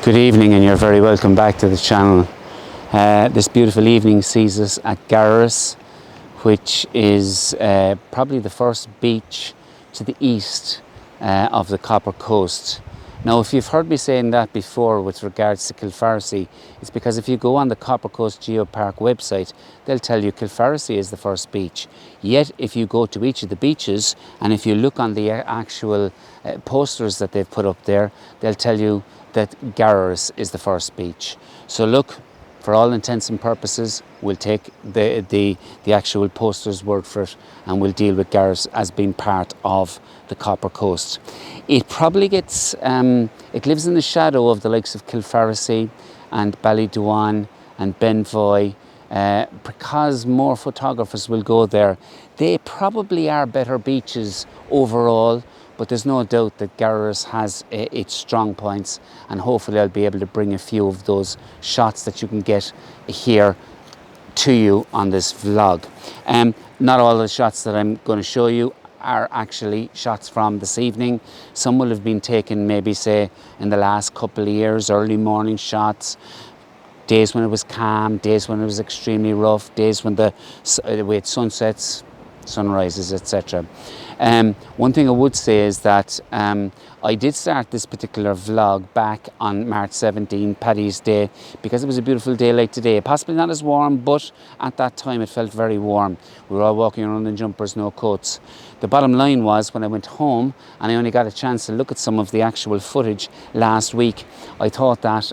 Good evening, and you're very welcome back to the channel. This beautiful evening sees us at Garrarus, which is probably the first beach to the east of the Copper Coast. Now, if you've heard me saying that before with regards to Kilfarcy, it's because if you go on the Copper Coast Geopark website, they'll tell you Kilfarcy is the first beach. Yet, if you go to each of the beaches, and if you look on the actual posters that they've put up there, they'll tell you that Garrarus is the first beach. So look, for all intents and purposes, we'll take the actual poster's word for it, and we'll deal with Garrarus as being part of the Copper Coast. It probably gets, it lives in the shadow of the likes of Kilfarcy and Ballydowan and Benvoy, because more photographers will go there. They probably are better beaches overall, but there's no doubt that Garrarus has its strong points, and hopefully I'll be able to bring a few of those shots that you can get here to you on this vlog. Not all the shots that I'm going to show you are actually shots from this evening. Some will have been taken maybe, say, in the last couple of years, early morning shots, days when it was calm, days when it was extremely rough, days when we had sunsets, sunrises, etc. One thing I would say is that I did start this particular vlog back on March 17, Paddy's Day, because it was a beautiful day like today. Possibly not as warm, but at that time it felt very warm. We were all walking around in jumpers, no coats. The bottom line was, when I went home and I only got a chance to look at some of the actual footage last week, I thought that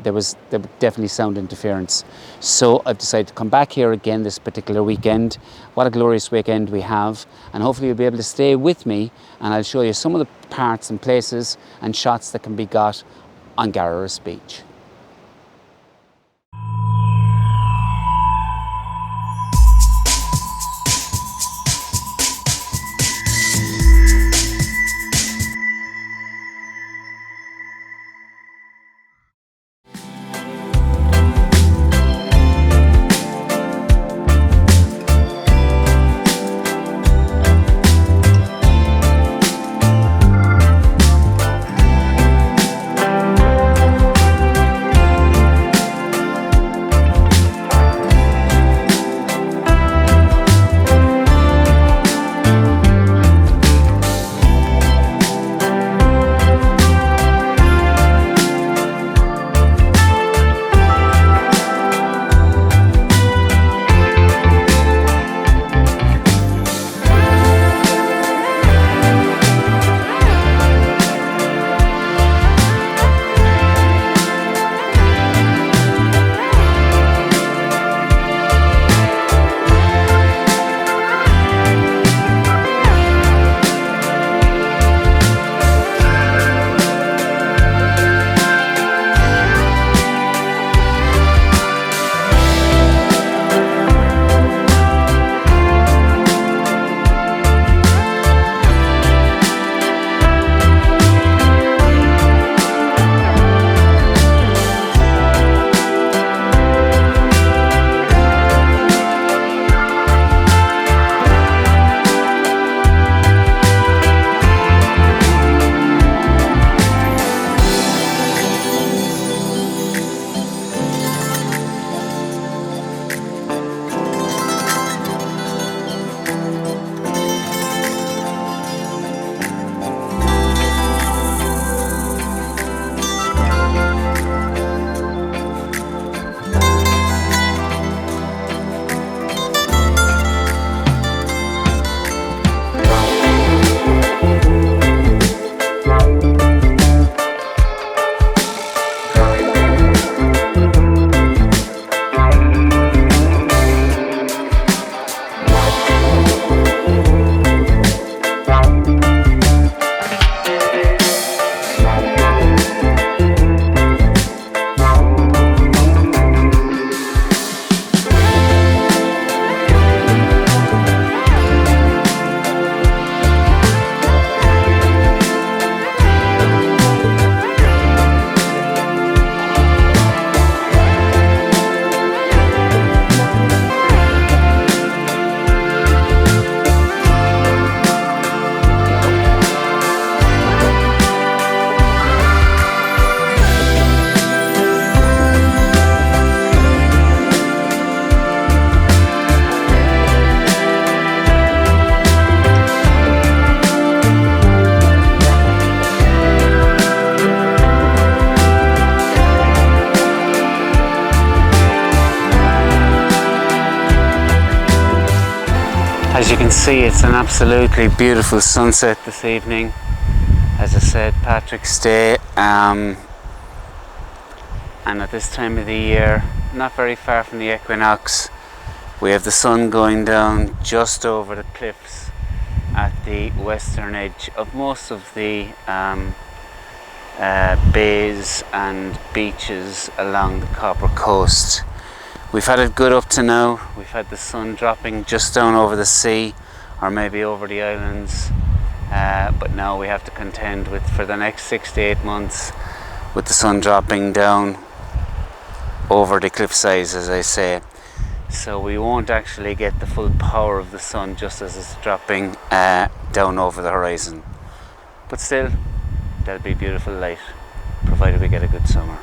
there was definitely sound interference. So I've decided to come back here again this particular weekend. What a glorious weekend we have, and hopefully you'll be able to stay with me, and I'll show you some of the parts and places and shots that can be got on Garrarus Beach. you can see, it's an absolutely beautiful sunset this evening. As I said, Patrick's Day, and at this time of the year, not very far from the equinox, we have the sun going down just over the cliffs at the western edge of most of the bays and beaches along the Copper Coast. We've had it good up to now. We've had the sun dropping just down over the sea, or maybe over the islands, but now we have to contend with, for the next 6 to 8 months, with the sun dropping down over the cliff sides, as I say. So we won't actually get the full power of the sun just as it's dropping down over the horizon. But still, there'll be beautiful light, provided we get a good summer.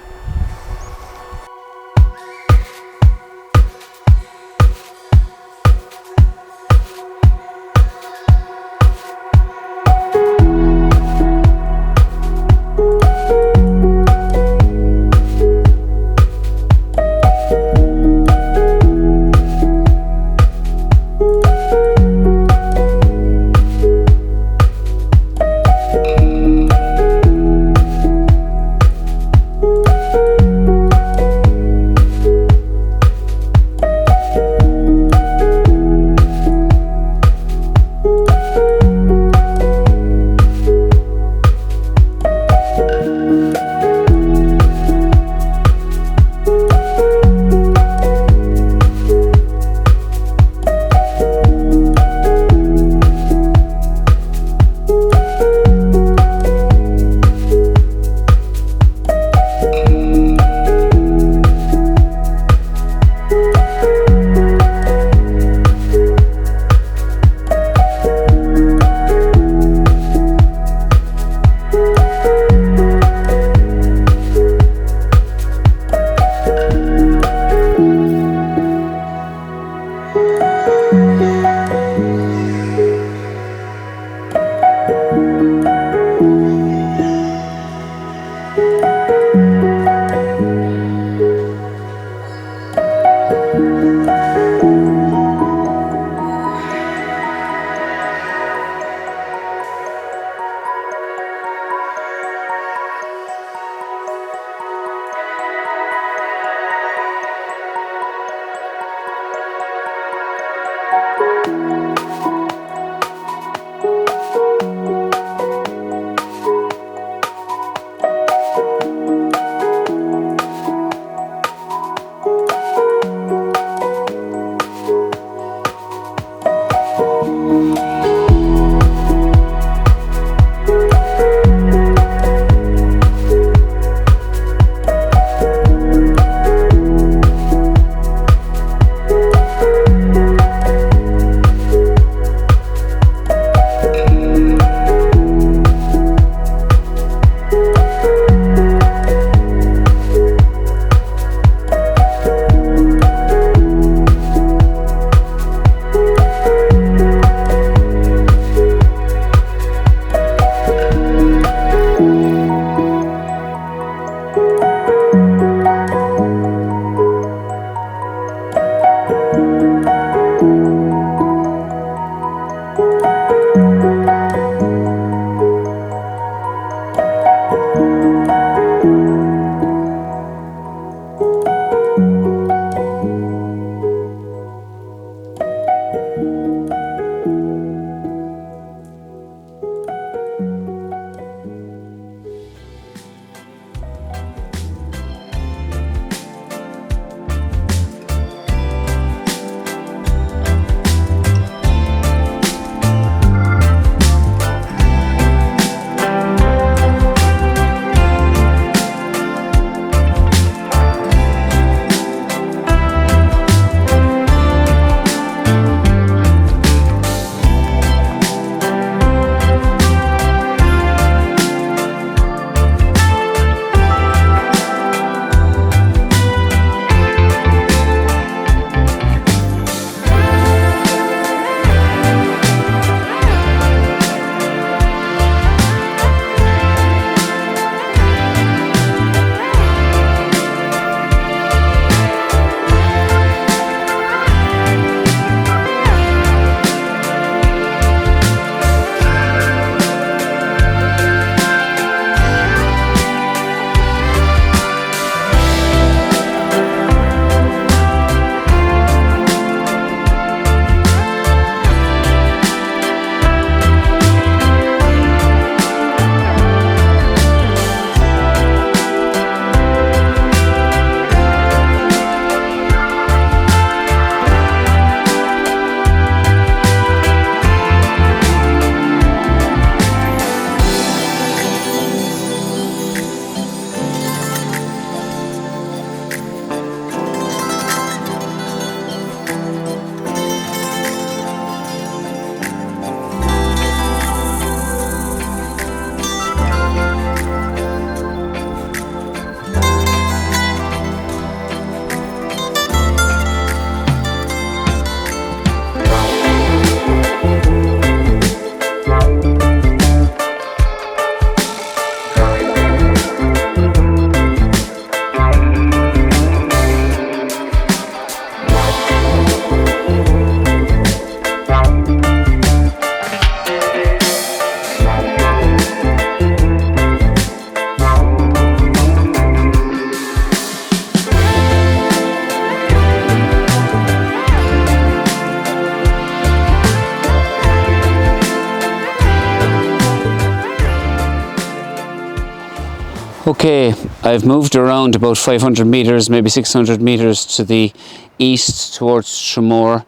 Okay, I've moved around about 500 metres, maybe 600 metres to the east towards Tramore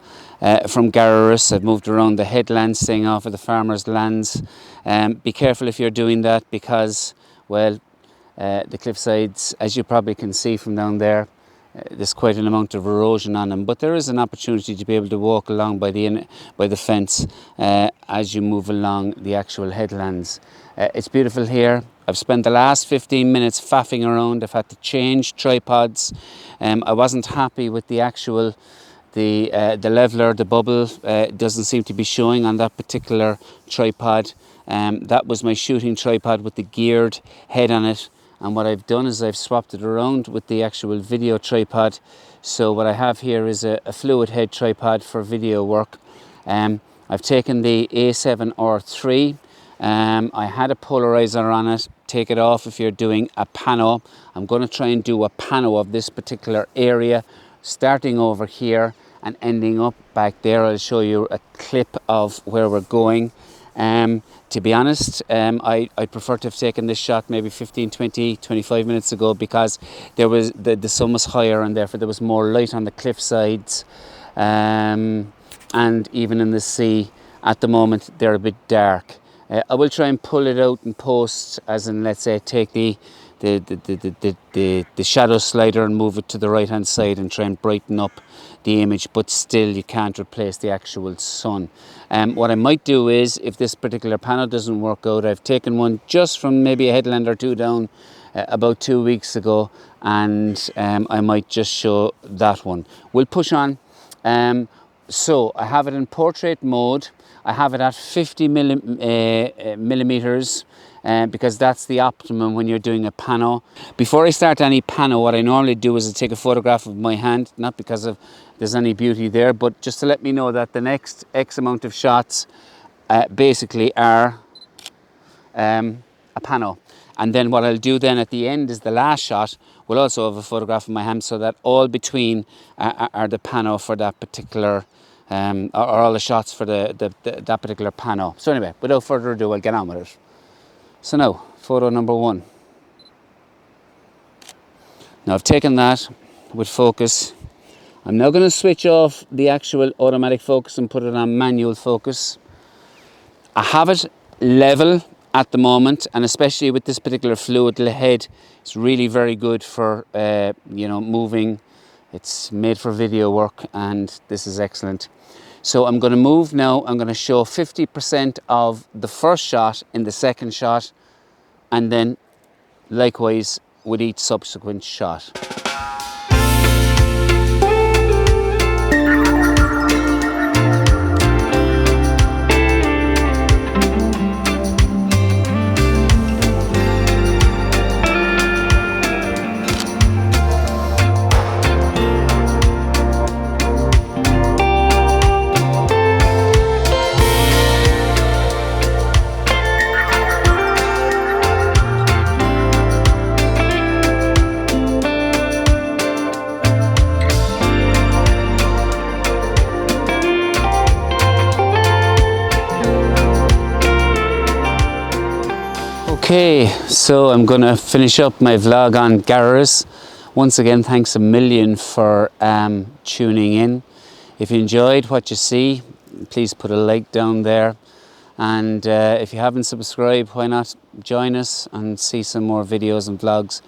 from Garrarus. I've moved around the headlands, staying off of the farmers' lands. Be careful if you're doing that because, well, the cliffsides, as you probably can see from down there, there's quite an amount of erosion on them, but there is an opportunity to be able to walk along by the fence as you move along the actual headlands. It's beautiful here. I've spent the last 15 minutes faffing around. I've had to change tripods. I wasn't happy with the actual the leveler, the bubble doesn't seem to be showing on that particular tripod. That was my shooting tripod with the geared head on it, and what I've done is I've swapped it around with the actual video tripod. So what I have here is a fluid head tripod for video work. I've taken the A7R3. I had a polarizer on it. Take it off if you're doing a pano. I'm going to try and do a pano of this particular area, starting over here and ending up back there. I'll show you a clip of where we're going. To be honest, I prefer to have taken this shot maybe 15, 20, 25 minutes ago because there was the sun was higher and therefore there was more light on the cliff sides, and even in the sea. At the moment they're a bit dark. I will try and pull it out in post, as in, let's say, take the shadow slider and move it to the right hand side and try and brighten up the image, but still you can't replace the actual sun. What I might do is, if this particular panel doesn't work out, I've taken one just from maybe a headland or two down about 2 weeks ago, and I might just show that one. We'll push on. So I have it in portrait mode. I have it at 50 millimeters because that's the optimum when you're doing a pano. Before I start any pano, what I normally do is I take a photograph of my hand, not because of there's any beauty there, but just to let me know that the next X amount of shots basically are a pano. And then what I'll do then at the end is the last shot will also have a photograph of my hand, so that all between are the pano for that particular or all the shots for that particular pano. So anyway, without further ado, I'll get on with it. So now, photo number one. Now I've taken that with focus. I'm now going to switch off the actual automatic focus and put it on manual focus. I have it level at the moment, and especially with this particular fluid head, it's really very good for moving. It's made for video work, and this is excellent. So I'm going to move now. I'm going to show 50% of the first shot in the second shot, and then likewise with each subsequent shot. Okay, so I'm going to finish up my vlog on Garrarus. Once again, thanks a million for tuning in. If you enjoyed what you see, please put a like down there. And if you haven't subscribed, why not join us and see some more videos and vlogs.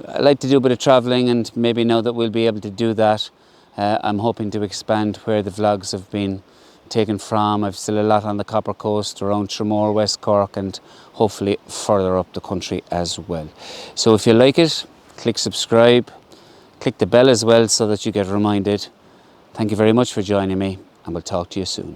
I like to do a bit of traveling, and maybe now that we'll be able to do that, I'm hoping to expand where the vlogs have been taken from. I've still a lot on the Copper Coast, around Tramore, West Cork, and hopefully further up the country as well. So if you like it, click subscribe, click the bell as well so that you get reminded. Thank you very much for joining me, and we'll talk to you soon.